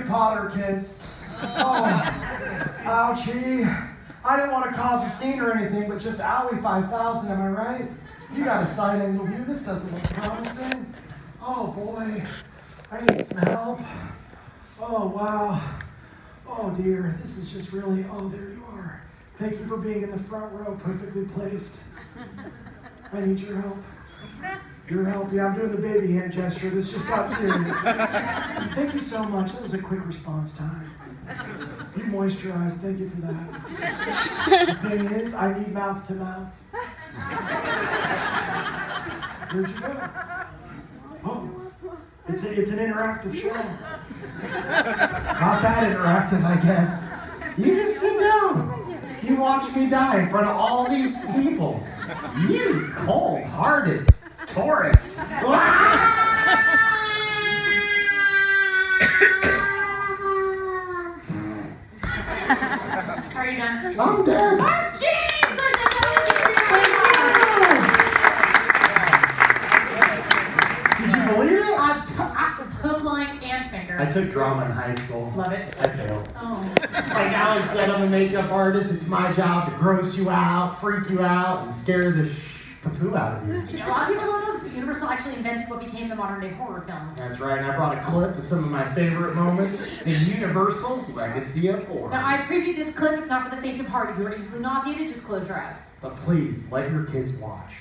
Potter, kids. Oh, ouchie. I didn't want to cause a scene or anything, but just owie 5,000, am I right? You got a side angle view. This doesn't look promising. Oh boy, I need some help. Oh wow. Oh dear, this is just really, oh there you are. Thank you for being in the front row, perfectly placed. I need your help. Your help, yeah, I'm doing the baby hand gesture. This just got serious. Thank you so much. That was a quick response time. You moisturized, thank you for that. The thing is, I need mouth to mouth. Where'd you go? Oh, it's an interactive show. Not that interactive, I guess. You just sit down. You watch me die in front of all these people. You cold-hearted tourist. Are you done? I'm dead. Did you believe it? Hook, line, and sinker. I took drama in high school. Love it. I failed. Oh. Like Alex said, I'm a makeup artist. It's my job to gross you out, freak you out, and scare the poo out of you. You know, a lot of people don't know this, but Universal actually invented what became the modern day horror film. That's right, and I brought a clip of some of my favorite moments in Universal's Legacy of Horror. Now, I previewed this clip. It's not for the faint of heart. If you are easily nauseated, just close your eyes. But please, let your kids watch.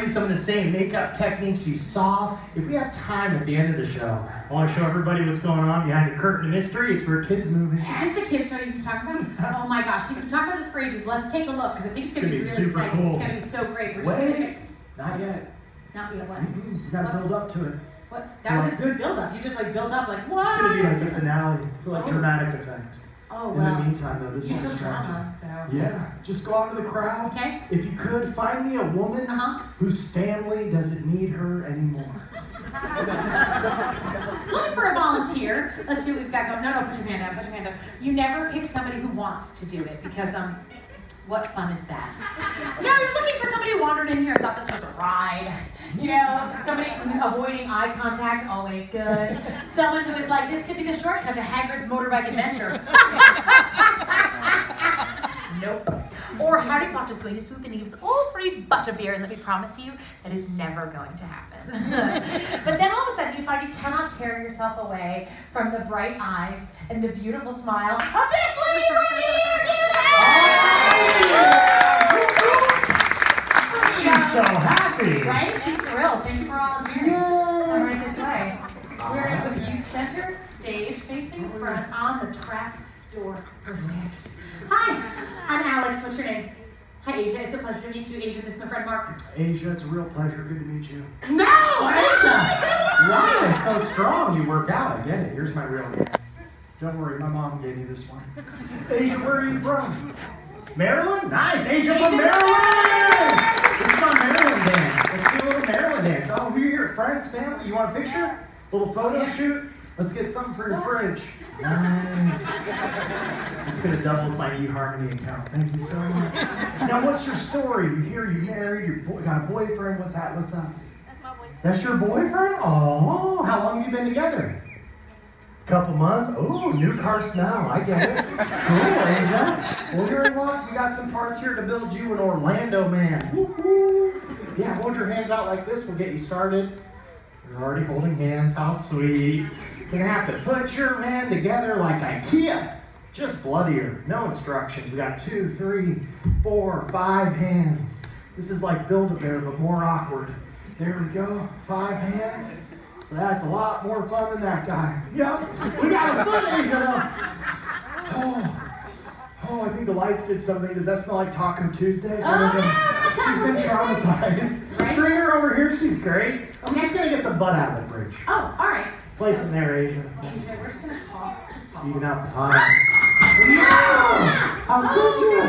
Some of the same makeup techniques you saw. If we have time at the end of the show, I want to show everybody what's going on behind the curtain of mystery. It's for a kids movie. Is this the kids show you've been talking about? Oh my gosh, he's been talking about this for ages. Let's take a look, because I think it's going to be really super exciting. cool. It's going to be so great. We're just Wait, not yet. Not yet, what? You gotta build up to it. What? That was a good build-up. You just like built up like, what? It's gonna be like the finale, like dramatic effect. Oh, In well. the meantime, though, this You one's took drama, so. Yeah, just go out to the crowd. Okay. If you could, find me a woman whose family doesn't need her anymore. Looking for a volunteer. Let's see what we've got going. No, put your hand up, put your hand up. You never pick somebody who wants to do it, because, what fun is that? No, you're looking for somebody who wandered in here and thought this was a ride. You know, somebody avoiding eye contact, always good. Someone who is like, this could be the shortcut to Hagrid's motorbike adventure. Nope. Or Harry Potter's going to swoop in and give us all free butterbeer, and let me promise you, that is never going to happen. But then all of a sudden you find you cannot tear yourself away from the bright eyes and the beautiful smile of this lady right here! Give it up! She's so happy. Right? She's thrilled. Thank you for volunteering. Come right this way. We're at the view center, stage facing front on the track door. Perfect. Hi, I'm Alex. What's your name? Hi, Asia. It's a pleasure to meet you. Asia, this is my friend Mark. Asia, it's a real pleasure. Good to meet you. No! Asia! Why? It's so strong. You work out. I get it. Here's my real name. Don't worry, my mom gave me this one. Asia, where are you from? Maryland? Nice. Asia from Maryland! This is my Maryland dance. Let's do a little Maryland dance. Oh, we're here. Friends, family. You want a picture? Little photo shoot? Let's get something for your fridge. Nice. It's going to double my eHarmony account. Thank you so much. Now, what's your story? You hear you married, you got a boyfriend. What's that? What's up? That's my boyfriend. That's your boyfriend? Oh, how long have you been together? Couple months? Oh, new car smell. I get it. Cool, Asia. Well, you're in luck. We got some parts here to build you an Orlando man. Woo-hoo. Yeah, hold your hands out like this. We'll get you started. You're already holding hands. How sweet. You're gonna have to put your man together like IKEA. Just bloodier. No instructions. We got 2, 3, 4, 5 hands. This is like Build-A-Bear, but more awkward. There we go, 5 hands. So that's a lot more fun than that guy. Yep, we got a foot, Asia. Oh, I think the lights did something. Does that smell like Taco Tuesday? She's been traumatized. Right? Bring her over here, she's great. I'm just gonna get the butt out of the fridge. Oh, all right. Place him there, Asia. Asia, we're just gonna toss Even it. out the pie. How could you?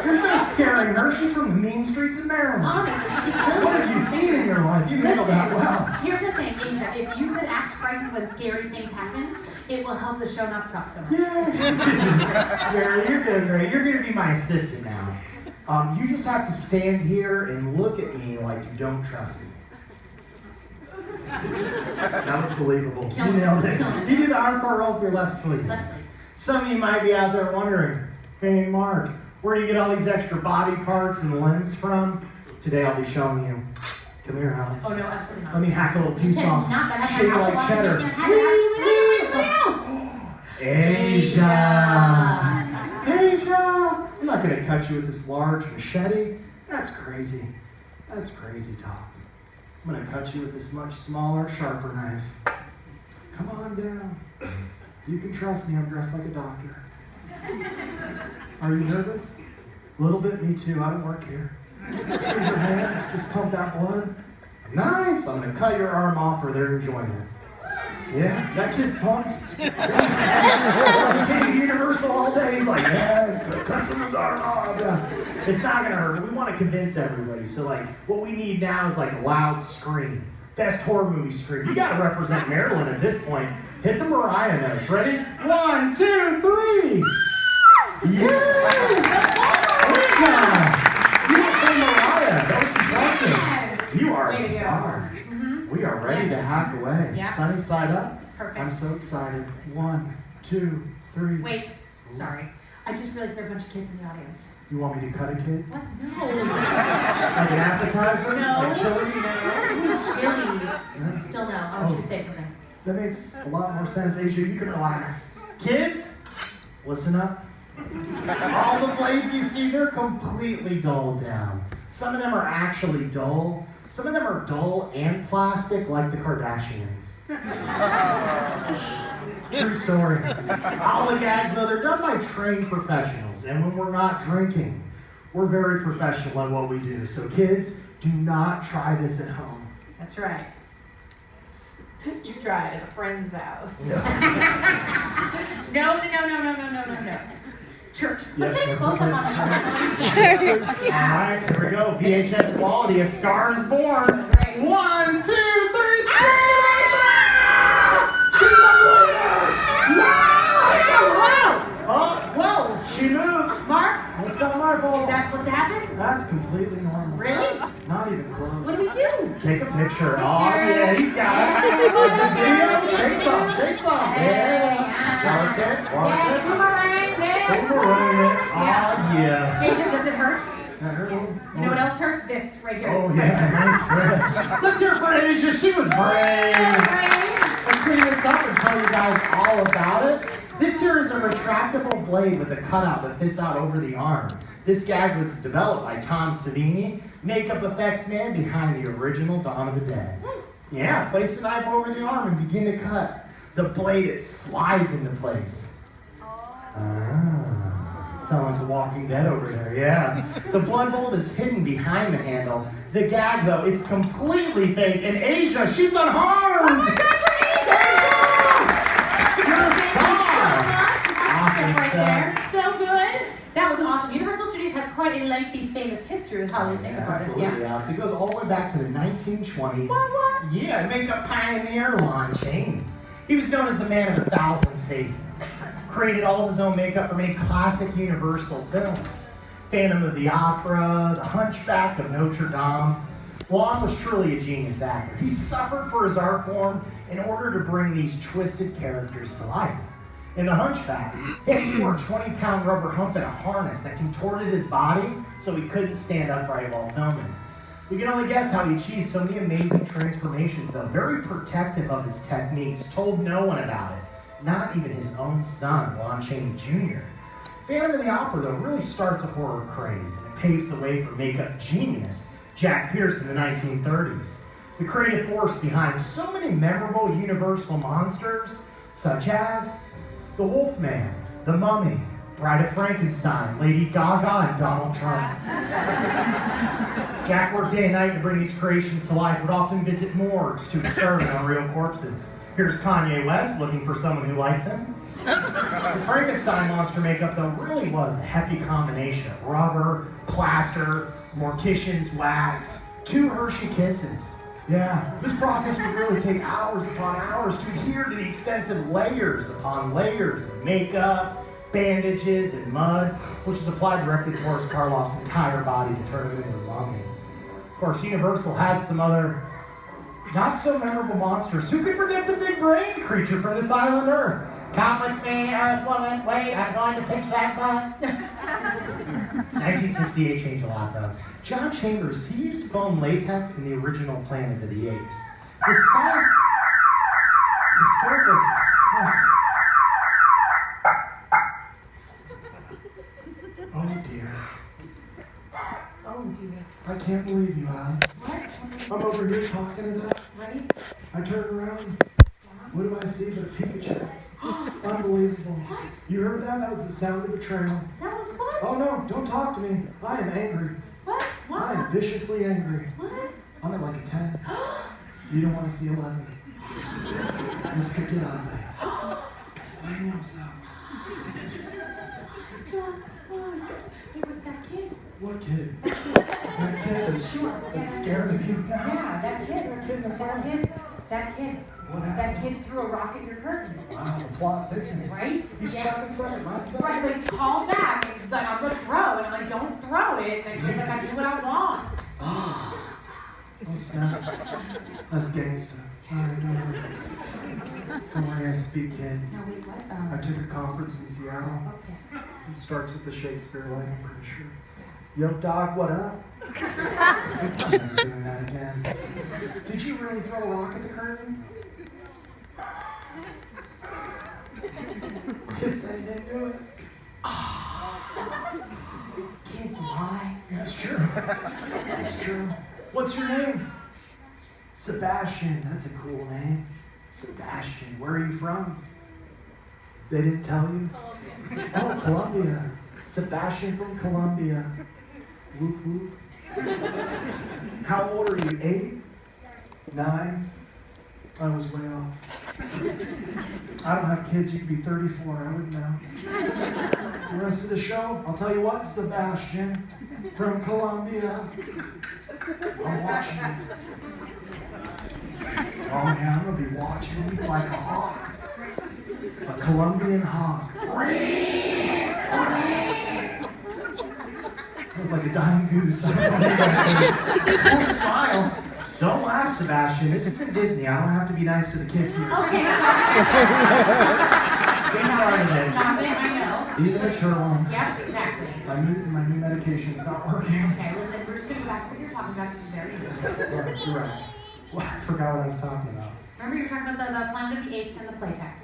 There's no scaring her. She's from the mean streets of Maryland. What have you seen in your life? You handled that well. Here's the thing, Asia. If you could act frightened when scary things happen, it will help the show not suck so much. Yeah. Jerry, you're doing great. You're going to be my assistant now. You just have to stand here and look at me like you don't trust me. That was believable. You nailed it. You did the arm bar roll with your left sleeve. Left sleeve. Some of you might be out there wondering, hey Mark, where do you get all these extra body parts and limbs from? Today I'll be showing you. Come here, Alex. Oh no, absolutely not. Let me hack a little piece off. Not that. Shake it like cheddar. Asia! Asia! I'm not going to cut you with this large machete. That's crazy. That's crazy talk. I'm going to cut you with this much smaller, sharper knife. Come on down. You can trust me, I'm dressed like a doctor. Are you nervous? A little bit, me too. I don't work here. Squeeze your hand, just pump that blood. Nice. I'm going to cut your arm off for their enjoyment. Yeah, that kid's pumped. He came to Universal all day. He's like, yeah, cut someone's arm off. Yeah. It's not going to hurt. We want to convince everybody. So, like, what we need now is, like, a loud scream. Best horror movie scream. You got to represent Maryland at this point. Hit the Mariah notes. Ready? 1, 2, 3. Yeah! Great job! You went for Mariah. That was impressive. You are a star. We are ready to hack away. Yeah. Sunny side up. Perfect. I'm so excited. 1, 2, 3. Wait, sorry. I just realized there are a bunch of kids in the audience. You want me to cut a kid? What? No. Like an appetizer? No. Like chili? Chilies. Still no. I want you to say something. That makes a lot more sense. Asia, you can relax. Kids, listen up. All the blades you see, they're completely dulled down. Some of them are actually dull. Some of them are dull and plastic, like the Kardashians. True story. All the gags, though, they're done by trained professionals. And when we're not drinking, we're very professional at what we do. So kids, do not try this at home. That's right. You try it at a friend's house. No. No. Church. Let's get a close up on the church. All right, here we go. VHS quality. A Star is Born. 1, 2, 3, scream! She's a leader! No! She's a leader! Oh, whoa, she moved. Mark, That's not my is fault. that supposed to happen? That's completely normal. Really? Not even close. What do we do? Take a picture. Oh, yeah, he's got it. Is it video? Shake some. Work it. Boomerang it. Oh, yeah. Asia, does it hurt? That hurt a little. You know what else hurts? This right here. Oh, yeah, nice dress. Let's hear it for Asia. She was brave. Let's clean this up and tell you guys all about it. This here is a retractable blade with a cutout that fits out over the arm. This gag was developed by Tom Savini, makeup effects man behind the original Dawn of the Dead. Yeah, place the knife over the arm and begin to cut. The blade, it slides into place. Sound like The Walking Dead over there, yeah. The blood bulb is hidden behind the handle. The gag, though, it's completely fake. And Asia, she's unharmed! Oh my God, You're a star! Awesome right stuff. there. So good. That was awesome. Universal Studios has quite a lengthy, famous history with Hollywood makeup artists. Absolutely, Yeah. Alex. It goes all the way back to the 1920s. What? Yeah, makeup pioneer Lon Chaney. He was known as the man of 1,000 faces. Created all of his own makeup for many classic Universal films. Phantom of the Opera, The Hunchback of Notre Dame. Lon was truly a genius actor. He suffered for his art form in order to bring these twisted characters to life. In The Hunchback, he actually wore a 20-pound rubber hump and a harness that contorted his body so he couldn't stand upright while filming. We can only guess how he achieved so many amazing transformations, though. Very protective of his techniques, told no one about it. Not even his own son, Lon Chaney Jr. Phantom of the Opera, though, really starts a horror craze, and it paves the way for makeup genius Jack Pierce in the 1930s. The creative force behind so many memorable Universal monsters, such as the Wolfman, the Mummy, Bride of Frankenstein, Lady Gaga, and Donald Trump. Jack worked day and night to bring these creations to life, would often visit morgues to experiment on real corpses. Here's Kanye West looking for someone who likes him. The Frankenstein monster makeup, though, really was a heavy combination of rubber, plaster, mortician's wax, 2 Hershey kisses. Yeah, this process would really take hours upon hours to adhere to the extensive layers upon layers of makeup, bandages, and mud, which is applied directly to Boris Karloff's entire body to turn him into a mummy. Of course, Universal had some other not so memorable monsters. Who could forget the big brain creature from this island Earth? Come with me, Earth woman. Wait, I'm going to pitch that butt. 1968 changed a lot, though. John Chambers, he used foam latex in the original Planet of the Apes. The story was... Oh dear. Oh dear. I can't believe you, Alex. What? I'm over here talking to that. Right? I turn around. What do I see but a Pikachu? Unbelievable. What? You heard that? That was the sound of betrayal. That was what? Oh no, don't talk to me. I am angry. What? What? I am viciously angry. What? I'm at like a 10. You don't want to see 11. Just kick it out of there. Explain yourself. John, it was that kid. What kid? That kid that's scared of you now? Yeah, that kid. That kid in the That front. kid. That kid. What That happened? kid threw a rock at your curtain. Wow, the plot thickens. Right? He's Yeah. chucking stuff at my stuff. Right, like call back. And he's like, I'm gonna throw, and I'm like, don't throw it. And the kid's like, I do what I want. Oh, snap. That's gangsta. Don't worry, I speak kid. No, wait, what? I took a conference in Seattle. Okay. It starts with the Shakespeare line, I'm pretty sure. Yo, dog, what up? I'm never doing that again. Did you really throw a rock at the curtains? Kids said he didn't do it. Kids lie. That's true. That's true. What's your name? Sebastian. That's a cool name. Sebastian. Where are you from? They didn't tell you? Oh, Colombia. Sebastian from Colombia. Whoop whoop. How old are you? 8? 9? I was way off. I don't have kids. You could be 34. I wouldn't know. The rest of the show, I'll tell you what, Sebastian from Colombia. I'm watching you. Oh yeah, I'm gonna be watching you like a hawk. A Colombian hawk. It was like a dying goose. I don't know. Don't smile. Don't laugh, Sebastian. This isn't Disney. I don't have to be nice to the kids here. Okay, stop Get started then. Stop it, I know. Be the mature one. Yep, exactly. My new medication's not working. Okay, listen, we're just gonna go back to what you're talking about. This is very interesting. Right, you're right. Well, I forgot what I was talking about. Remember you were talking about the Planet of the Apes and the Playtex.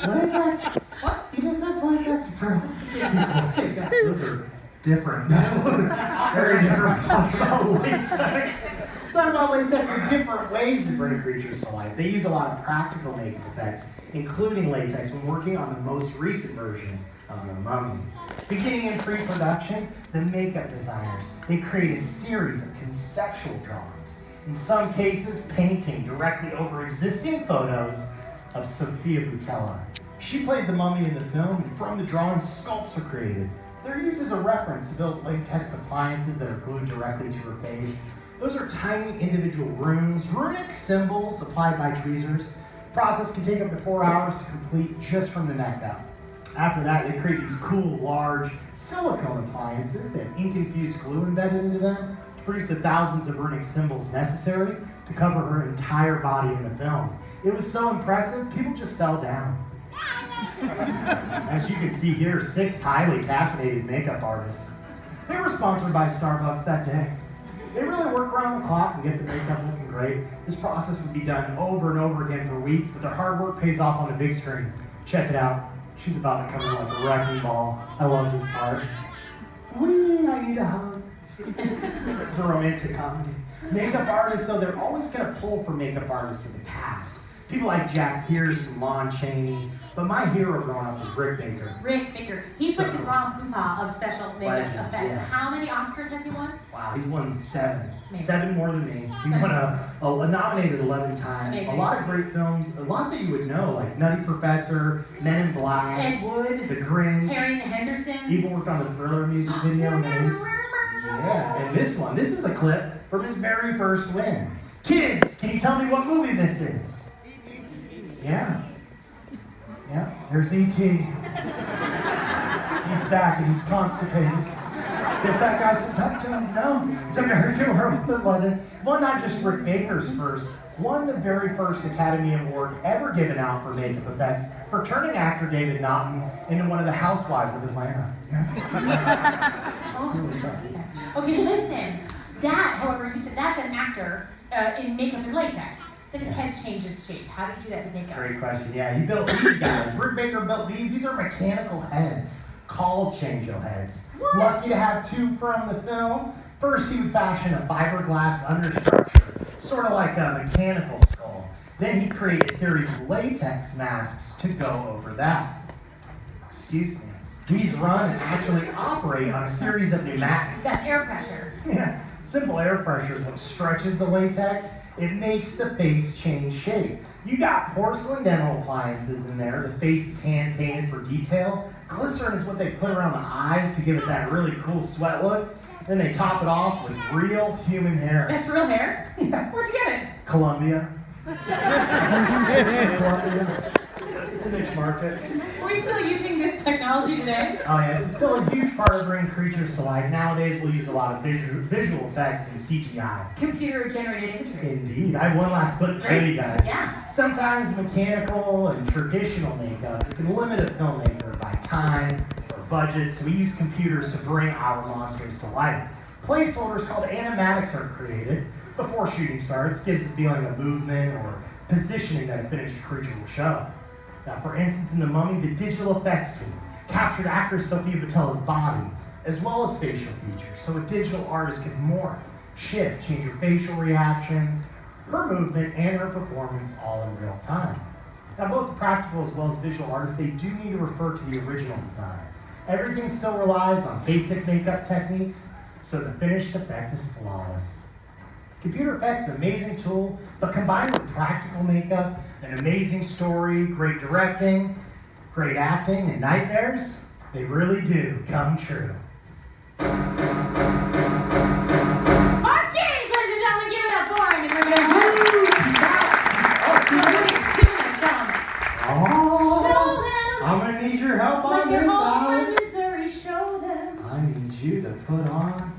What? What? You just said Playtex for Those are different. Very different. Talking about latex. Talking about latex in different ways to bring creatures to life. They use a lot of practical makeup effects, including latex, when working on the most recent version of the Mummy. Beginning in pre-production, the makeup designers, they create a series of conceptual drawings. In some cases, painting directly over existing photos of Sofia Boutella. She played the mummy in the film, and from the drawings, sculpts are created. They're used as a reference to build latex appliances that are glued directly to her face. Those are tiny individual runes, runic symbols applied by tweezers. The process can take up to 4 hours to complete just from the neck up. After that, they create these cool, large silicone appliances that ink-infused glue embedded into them to produce the thousands of runic symbols necessary to cover her entire body in the film. It was so impressive, people just fell down. As you can see here, 6 highly caffeinated makeup artists. They were sponsored by Starbucks that day. They really work around the clock and get the makeup looking great. This process would be done over and over again for weeks, but their hard work pays off on the big screen. Check it out. She's about to come in like a wrecking ball. I love this part. Wee, I need a hug. It's a romantic comedy. Makeup artists, though, they're always going to pull from makeup artists of the past. People like Jack Pierce and Lon Chaney. But my hero growing up was Rick Baker. Rick Baker. He's like the Grand Poobah of special makeup Legend, effects. yeah. How many Oscars has he won? Wow, he's won 7. Amazing. 7 more than me. He won nominated 11 times. Amazing. A lot of great films. A lot that you would know, like Nutty Professor, Men in Black, Ed Wood, The Grinch. Harry and the Hendersons. Even worked on the Thriller music video. in the 80s. Yeah, and this is a clip from his very first win. Kids, can you tell me what movie this is? Yeah. Yeah, there's E.T. He's back and he's constipated. Get that guy some Pepto? No, it's American Werewolf in London. Won not just Rick Baker's first, won the very first Academy Award ever given out for makeup effects for turning actor David Naughton into one of the housewives of Atlanta. Okay, listen. That, however, you said that's an actor in makeup and latex. That his head changes shape. How do you do that with makeup? Great question. Yeah, he built these guys. Rick Baker built these. These are mechanical heads called changeo heads. What? Lucky to have 2 from the film. First, he would fashion a fiberglass understructure, sort of like a mechanical skull. Then he'd create a series of latex masks to go over that. Excuse me. These run and actually operate on a series of pneumatics. That's air pressure. Yeah, simple air pressure is what stretches the latex. It makes the face change shape. You got porcelain dental appliances in there. The face is hand painted for detail. Glycerin is what they put around the eyes to give it that really cool sweat look. Then they top it off with real human hair. That's real hair? Yeah. Where'd you get it? Colombia. Colombia. It's a niche market. Are we still using this technology today? Oh yes, it's still a huge part of bringing creatures to life. Nowadays we'll use a lot of visual effects and CGI. Computer generated imagery. Indeed. I have one last clip to show you guys. Yeah. Sometimes mechanical and traditional makeup can limit a filmmaker by time or budget, so we use computers to bring our monsters to life. Placeholders called animatics are created before shooting starts, gives the feeling of movement or positioning that a finished creature will show. Now, for instance, in The Mummy, the digital effects team captured actress Sofia Boutella's body, as well as facial features, so a digital artist could morph, shift, change her facial reactions, her movement, and her performance all in real time. Now, both the practical as well as visual artists, they do need to refer to the original design. Everything still relies on basic makeup techniques, so the finished effect is flawless. Computer effects is an amazing tool, but combined with practical makeup, an amazing story, great directing, great acting, and nightmares, they really do come true. Mark James, ladies and gentlemen, give it up for him. Oh, I'm gonna need your help on Like this, they're all from Alex. Missouri, show them. I need you to put on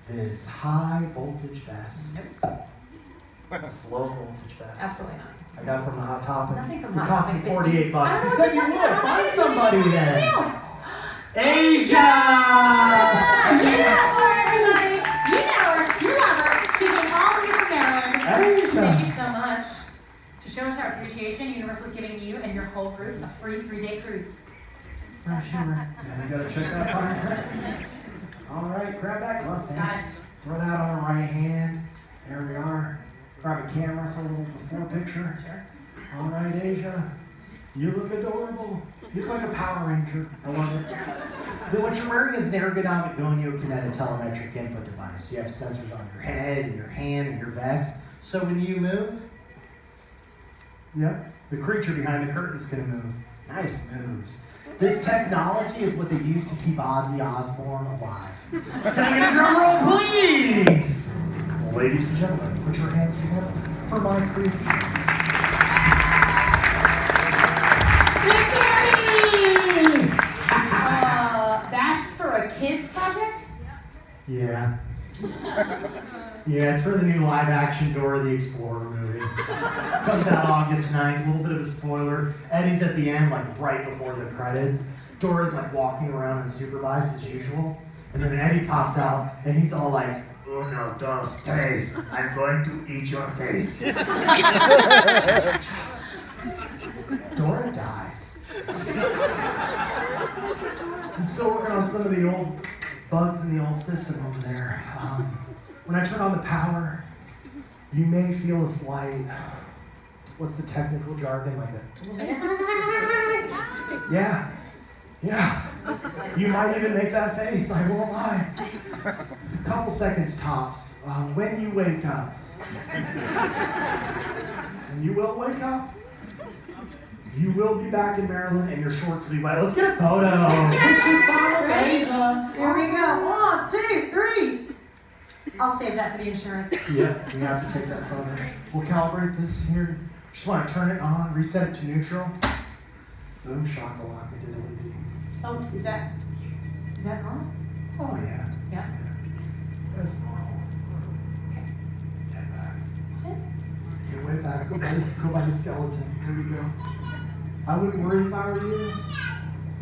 this high voltage vest. Nope, This low voltage vest. absolutely not. I got it from the Hot Topic. Nothing from It Hot cost me Topic. $48. I You don't know said what you you're would. talking about. Find I'm not somebody doing then. anything else. Asia! You know her, everybody. You know her. You love her. She came all the way from Maryland. Asia. Thank you so much. To show us our appreciation, Universal is giving you and your whole group a free 3-day cruise. Oh, sure. Yeah, we gotta check that fine print. All right, grab that glove, Got thanks. it. Throw that on the right hand. There we are. Grab a camera for a little before picture. Sure. All right, Asia. You look adorable. You look like a Power Ranger. I love it. Then what you're wearing is an ergonomic Gonyo Kinetic telemetric input device. You have sensors on your head and your hand and your vest. So when you move, yep, the creature behind the curtain's gonna move. Nice moves. This technology is what they use to keep Ozzy Osbourne alive. Can I get a drum roll, please? Ladies and gentlemen, put your hands together for my creature. That's for a kid's project? Yeah. Yeah, it's for the new live-action Dora the Explorer movie. Comes out August 9th, a little bit of a spoiler. Eddie's at the end, like right before the credits. Dora's like walking around unsupervised as usual. And then Eddie pops out, and he's all like, "Uno, dos, tres, I'm going to eat your face." Dora dies. I'm still working on some of the old bugs in the old system over there. When I turn on the power, you may feel a slight, what's the technical jargon, like a, yeah. You might even make that face, I won't lie. A couple seconds tops. When you wake up, and you will wake up, you will be back in Maryland and your shorts will be wet. Let's get a photo. Ready? Here we go. 1, 2, 3. I'll save that for the insurance. Yeah, you have to take that photo. We'll calibrate this here. Just want to turn it on, reset it to neutral. Boom, shakalaka, diddly-dee. Oh, is that normal? Oh yeah, Yeah. that's normal. Get back. Get way back. Go by the skeleton. Here we go. I wouldn't worry if I were you,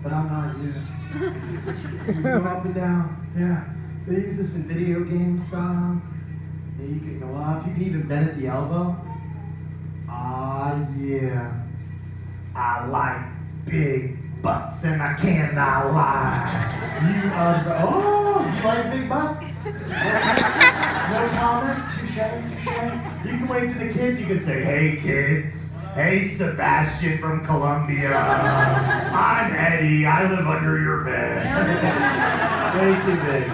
but I'm not you. You go up and down. Yeah. They use this in video games some. Yeah, you can go up. You can even bend at the elbow. Ah, yeah. I like big butts and I cannot lie. You like big butts? No comment? Touche. You can wave to the kids. You can say, hey kids. Hey Sebastian from Colombia. I'm Eddie. I live under your bed. Way too big.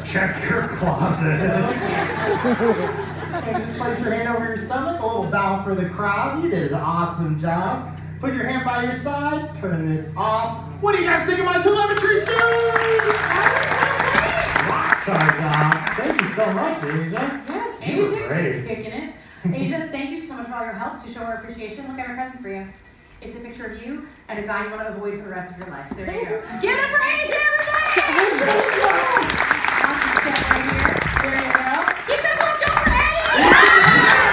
Check your closet. And just place your hand over your stomach. A little bow for the crowd. You did an awesome job. Put your hand by your side. Turn this off. What do you guys think of my telemetry suit? Rockstar job. Thank you so much, Asia. Yes, You were Asia, great. kicking it. Asia, thank you so much for all your help to show our appreciation. Look, I have a present for you. It's a picture of you and a guy you want to avoid for the rest of your life. There you go. Give it for Asia, everybody! I'll just stand right here. There you go. Keep them left over, Eddie!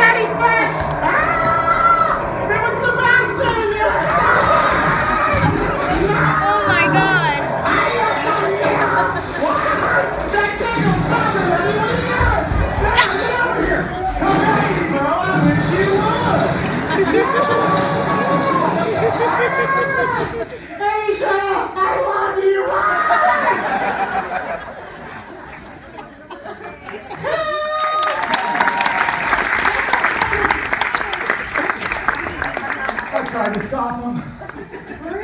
Eddie, first! It was Sebastian! Oh my god. That's it! Stop it! What are you doing? Get over here! Come at me, bro! I wish you would! Asia! I love you! I tried to stop him.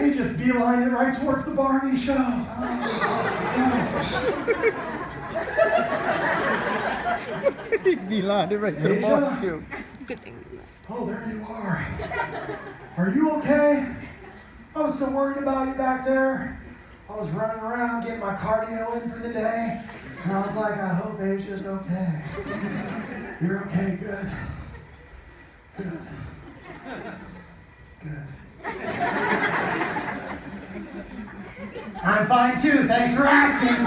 He just beelined it right towards the Barney show. Beeline it right to the Asia? Barney show. Good thing. Oh, there you are. Are you okay? I was so worried about you back there. I was running around getting my cardio in for the day. And I was like, I hope Asia's okay. You're okay, good. Good. Good. I'm fine too, thanks for asking.